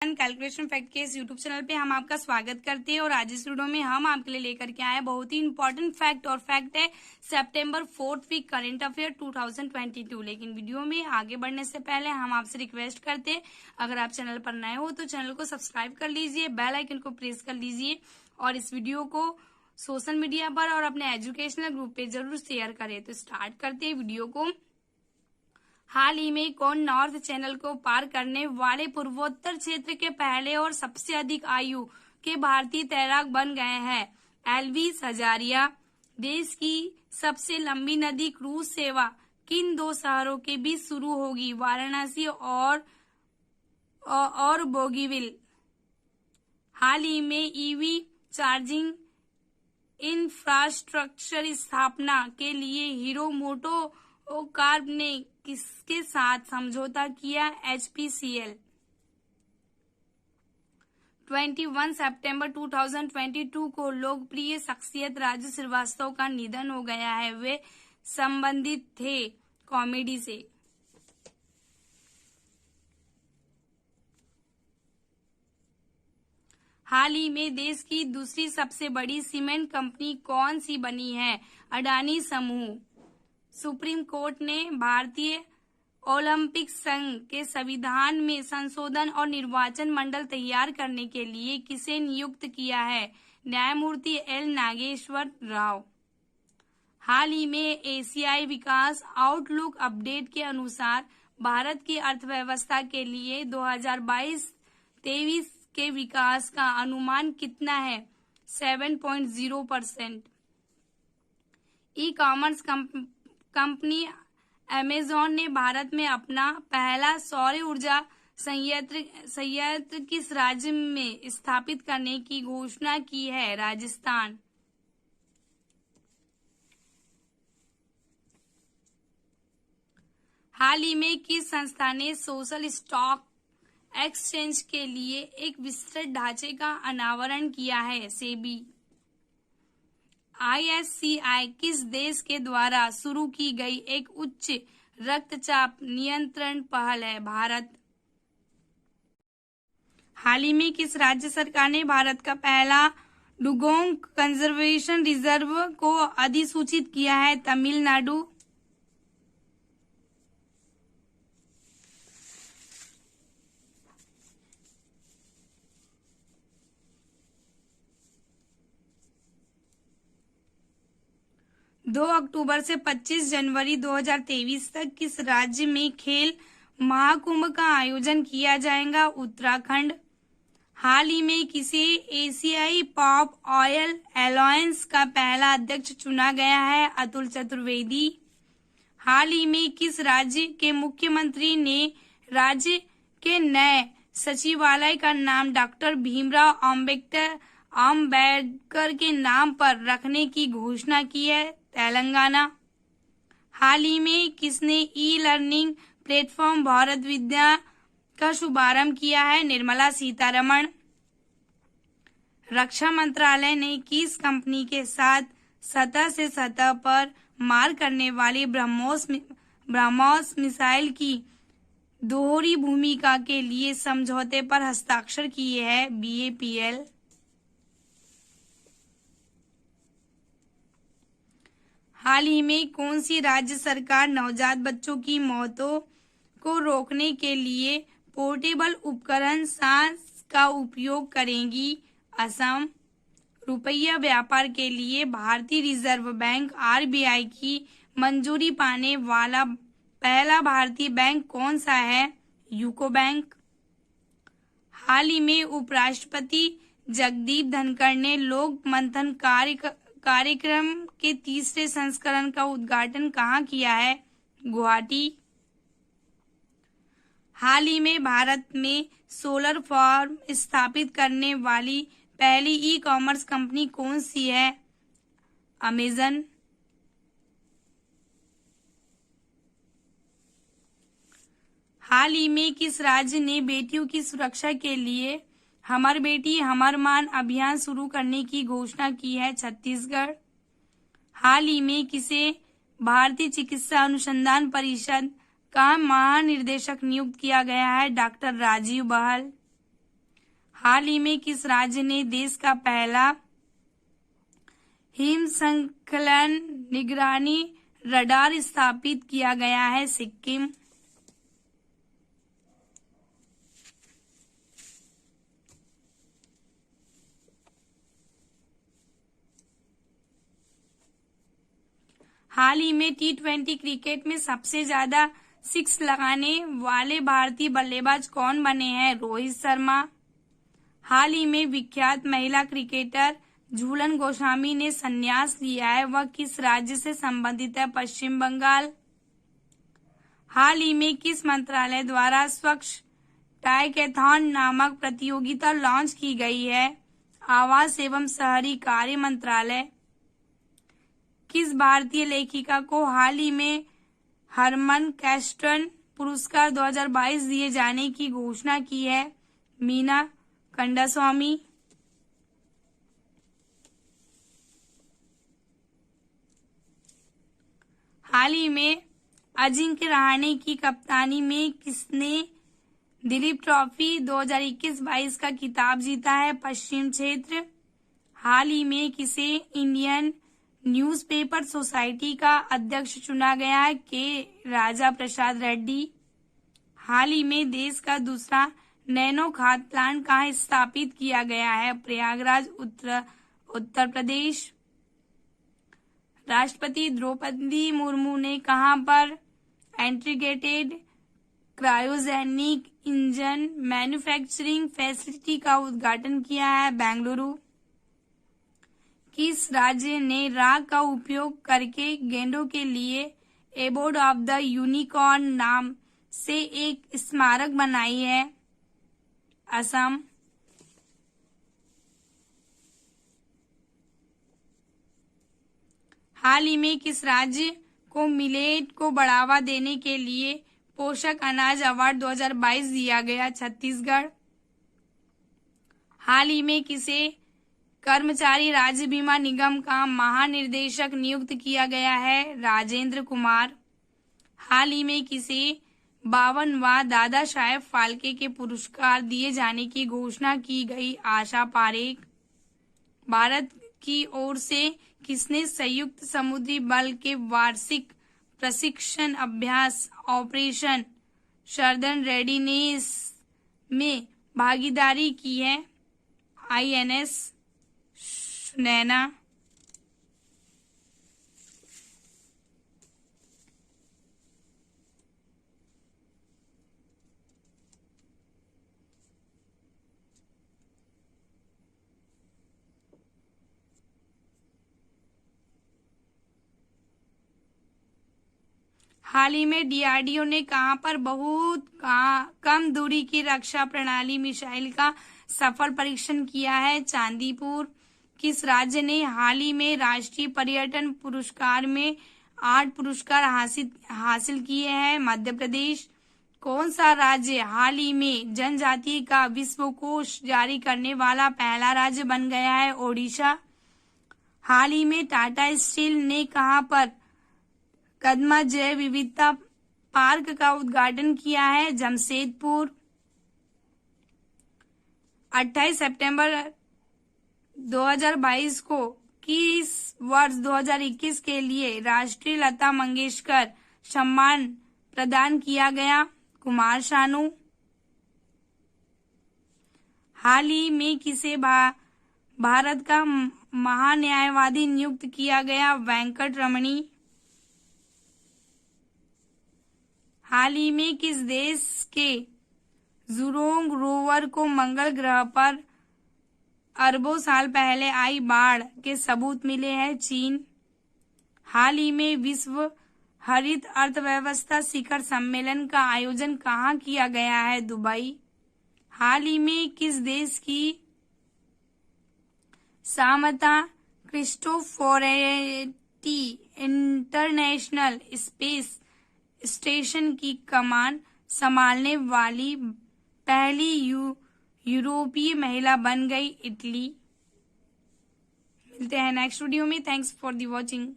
Calculation fact के इस YouTube channel पे हम आपका स्वागत करते हैं और आज इस वीडियो में हम आपके लिए लेकर के आए हैं बहुत ही इंपॉर्टेंट फैक्ट और फैक्ट है सितंबर 4th वीक करंट अफेयर 2022। लेकिन वीडियो में आगे बढ़ने से पहले हम आपसे रिक्वेस्ट करते हैं, अगर आप चैनल पर नए हो तो चैनल को सब्सक्राइब कर लीजिए, बेल आइकन को प्रेस कर लीजिए और इस वीडियो को सोशल मीडिया पर और अपने एजुकेशनल ग्रुप पे जरूर शेयर करें। तो स्टार्ट करते हैं वीडियो को। हाल ही में कौन नॉर्थ चैनल को पार करने वाले पूर्वोत्तर क्षेत्र के पहले और सबसे अधिक आयु के भारतीय तैराक बन गए हैं? एल्विस हजारिया। देश की सबसे लंबी नदी क्रूज सेवा किन दो शहरों के बीच शुरू होगी? वाराणसी और बोगीविल। हाल ही में ईवी चार्जिंग इंफ्रास्ट्रक्चर स्थापना के लिए हीरो मोटोकॉर्प ने किसके साथ समझौता किया? HPCL। 21 सितंबर 2022 को लोकप्रिय शख्सियत राजू श्रीवास्तव का निधन हो गया है। वे संबंधित थे कॉमेडी से। हाल ही में देश की दूसरी सबसे बड़ी सीमेंट कंपनी कौन सी बनी है? अडानी समूह। सुप्रीम कोर्ट ने भारतीय ओलंपिक संघ के संविधान में संशोधन और निर्वाचन मंडल तैयार करने के लिए किसे नियुक्त किया है? न्यायमूर्ति एल नागेश्वर राव। हाल ही में एशियाई विकास आउटलुक अपडेट के अनुसार भारत की अर्थव्यवस्था के लिए 2022-23 के विकास का अनुमान कितना है? 7.0%। ई कॉमर्स कंपनी अमेजॉन ने भारत में अपना पहला सौर ऊर्जा संयंत्र किस राज्य में स्थापित करने की घोषणा की है? राजस्थान। हाल ही में किस संस्था ने सोशल स्टॉक एक्सचेंज के लिए एक विस्तृत ढांचे का अनावरण किया है? सेबी। ISCI किस देश के द्वारा शुरू की गई एक उच्च रक्तचाप नियंत्रण पहल है? भारत। हाल ही में किस राज्य सरकार ने भारत का पहला डुगोंग कंजर्वेशन रिजर्व को अधिसूचित किया है? तमिलनाडु। 2 अक्टूबर से 25 जनवरी 2023 तक किस राज्य में खेल महाकुंभ का आयोजन किया जाएगा? उत्तराखंड। हाल ही में किसे एशियाई पॉप ऑयल अलायंस का पहला अध्यक्ष चुना गया है? अतुल चतुर्वेदी। हाल ही में किस राज्य के मुख्यमंत्री ने राज्य के नए सचिवालय का नाम डॉक्टर भीमराव अम्बेडकर के नाम पर रखने की घोषणा की है? तेलंगाना। हाल ही में किसने ई लर्निंग प्लेटफॉर्म भारत विद्या का शुभारंभ किया है? निर्मला सीतारमण। रक्षा मंत्रालय ने किस कंपनी के साथ सतह से सतह पर मार करने वाली ब्रह्मोस मिसाइल की दोहरी भूमिका के लिए समझौते पर हस्ताक्षर किए हैं? BAPL। हाल ही में कौन सी राज्य सरकार नवजात बच्चों की मौतों को रोकने के लिए पोर्टेबल उपकरण सांस का उपयोग करेगी? असम। रुपया व्यापार के लिए भारतीय रिजर्व बैंक RBI की मंजूरी पाने वाला पहला भारतीय बैंक कौन सा है? UCO bank. हाल ही में उपराष्ट्रपति जगदीप धनखड़ ने लोक मंथन कार्यक्रम के तीसरे संस्करण का उद्घाटन कहाँ किया है? गुवाहाटी। हाल ही में भारत में सोलर फार्म स्थापित करने वाली पहली ई कॉमर्स कंपनी कौन सी है? अमेजन। हाल ही में किस राज्य ने बेटियों की सुरक्षा के लिए हमर बेटी हमर मान अभियान शुरू करने की घोषणा की है? छत्तीसगढ़। हाल ही में किसे भारतीय चिकित्सा अनुसंधान परिषद का महानिदेशक नियुक्त किया गया है? डॉक्टर राजीव बहल। हाल ही में किस राज्य ने देश का पहला हिमस्खलन निगरानी रडार स्थापित किया गया है? सिक्किम। हाल ही में T20 क्रिकेट में सबसे ज्यादा सिक्स लगाने वाले भारतीय बल्लेबाज कौन बने हैं? रोहित शर्मा। हाल ही में विख्यात महिला क्रिकेटर झूलन गोस्वामी ने संन्यास लिया है, वह किस राज्य से संबंधित है? पश्चिम बंगाल। हाल ही में किस मंत्रालय द्वारा स्वच्छ टाइकेथॉन नामक प्रतियोगिता लॉन्च की गई है? आवास एवं शहरी कार्य मंत्रालय। किस भारतीय लेखिका को हाल ही में हरमन कैस्टन पुरस्कार 2022 दिए जाने की घोषणा की है? मीना कंदास्वामी। हाल ही में अजिंक्य रहाणे की कप्तानी में किसने दिलीप ट्रॉफी 2021-22 का खिताब जीता है? पश्चिम क्षेत्र। हाल ही में किसे इंडियन न्यूज़पेपर सोसाइटी का अध्यक्ष चुना गया है? के राजा प्रसाद रेड्डी। हाल ही में देश का दूसरा नैनो खाद प्लांट कहाँ स्थापित किया गया है? प्रयागराज, उत्तर प्रदेश। राष्ट्रपति द्रौपदी मुर्मू ने कहां पर integrated cryogenic engine manufacturing facility का उद्घाटन किया है? बेंगलुरु। किस राज्य ने राग का उपयोग करके गेंडों के लिए एबोर्ड ऑफ द यूनिकॉर्न नाम से एक स्मारक बनाई है? असम। हाल ही में किस राज्य को मिलेट को बढ़ावा देने के लिए पोषक अनाज अवार्ड 2022 दिया गया? छत्तीसगढ़। हाल ही में किसे कर्मचारी राज्य बीमा निगम का महानिर्देशक नियुक्त किया गया है? राजेंद्र कुमार। हाल ही में किसे 52वां दादा साहेब फाल्के के पुरस्कार दिए जाने की घोषणा की गई? आशा पारेख। भारत की ओर से किसने संयुक्त समुद्री बल के वार्षिक प्रशिक्षण अभ्यास ऑपरेशन सर्दर्न रेडीनेस में भागीदारी की है? INS सुनैना। हाल ही में DRDO ने कहां पर बहुत कम दूरी की रक्षा प्रणाली मिसाइल का सफल परीक्षण किया है? चांदीपुर। किस राज्य ने हाल ही में राष्ट्रीय पर्यटन पुरस्कार में 8 पुरस्कार हासिल किए हैं? मध्य प्रदेश। कौन सा राज्य हाल ही में जनजाति का विश्वकोश जारी करने वाला पहला राज्य बन गया है? ओडिशा। हाल ही में टाटा स्टील ने कहां पर कदमा जैव विविधता पार्क का उद्घाटन किया है? जमशेदपुर। 28 सितंबर 2022 को किस वर्ष 2021 के लिए राष्ट्रीय लता मंगेशकर सम्मान प्रदान किया गया? कुमार शानू। हाल ही में किसे भारत का महान्यायवादी नियुक्त किया गया? वेंकट रमणी। हाल ही में किस देश के जुरोंग रोवर को मंगल ग्रह पर अरबों साल पहले आई बाढ़ के सबूत मिले हैं? चीन। हाल ही में विश्व हरित अर्थव्यवस्था शिखर सम्मेलन का आयोजन कहाँ किया गया है? दुबई। हाल ही में किस देश की सामता क्रिस्टोफोरेटी इंटरनेशनल स्पेस स्टेशन की कमान संभालने वाली पहली यूरोपीय महिला बन गई? इटली। मिलते हैं नेक्स्ट वीडियो में। Thanks for the watching.